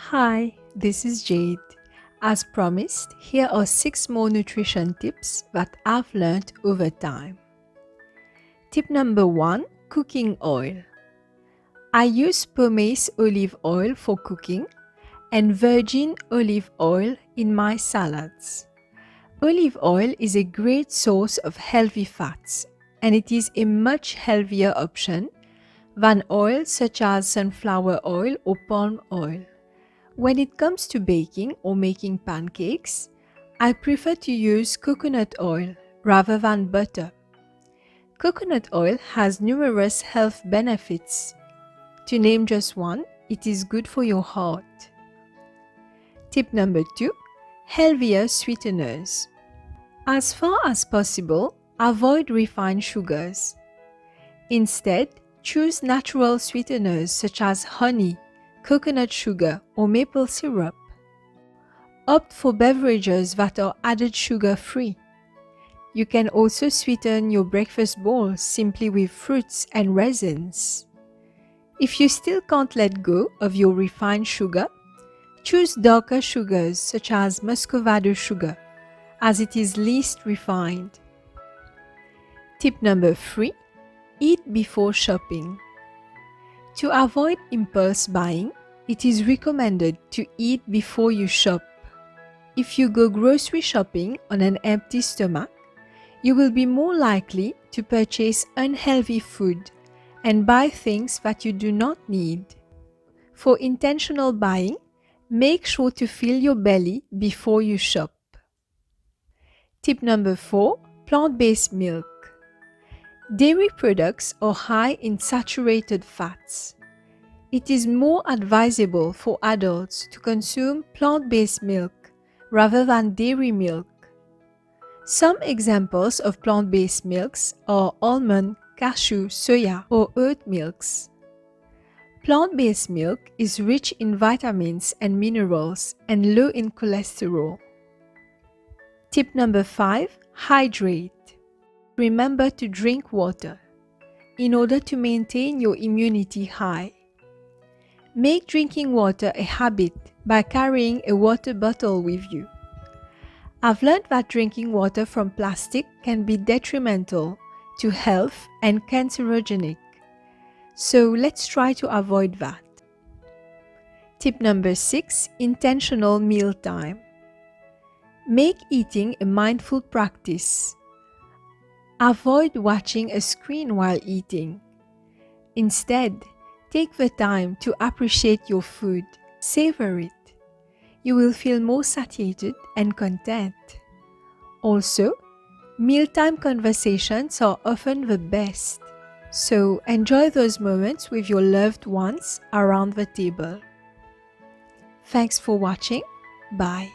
Hi, this is Jade. As promised, here are 6 more nutrition tips that I've learned over time. Tip number 1, cooking oil. I use pomace olive oil for cooking and virgin olive oil in my salads. Olive oil is a great source of healthy fats, and it is a much healthier option than oils such as sunflower oil or palm oil. When it comes to baking or making pancakes, I prefer to use coconut oil rather than butter. Coconut oil has numerous health benefits. To name just one, it is good for your heart. Tip number 2, healthier sweeteners. As far as possible, avoid refined sugars. Instead, choose natural sweeteners such as honey, coconut sugar, or maple syrup. Opt for beverages that are added sugar-free. You can also sweeten your breakfast bowl simply with fruits and raisins. If you still can't let go of your refined sugar, choose darker sugars such as muscovado sugar, as it is least refined. Tip number 3, eat before shopping. To avoid impulse buying, it is recommended to eat before you shop. If you go grocery shopping on an empty stomach, you will be more likely to purchase unhealthy food and buy things that you do not need. For intentional buying, make sure to fill your belly before you shop. Tip number 4, plant-based milk. Dairy products are high in saturated fats. It is more advisable for adults to consume plant-based milk rather than dairy milk. Some examples of plant-based milks are almond, cashew, soya, or oat milks. Plant-based milk is rich in vitamins and minerals and low in cholesterol. Tip number 5, hydrate. Remember to drink water in order to maintain your immunity high. Make drinking water a habit by carrying a water bottle with you. I've learned that drinking water from plastic can be detrimental to health and cancerogenic, so let's try to avoid that. Tip number 6, intentional mealtime. Make eating a mindful practice. Avoid watching a screen while eating. Instead, take the time to appreciate your food. Savor it. You will feel more satiated and content. Also, mealtime conversations are often the best, so enjoy those moments with your loved ones around the table. Thanks for watching. Bye.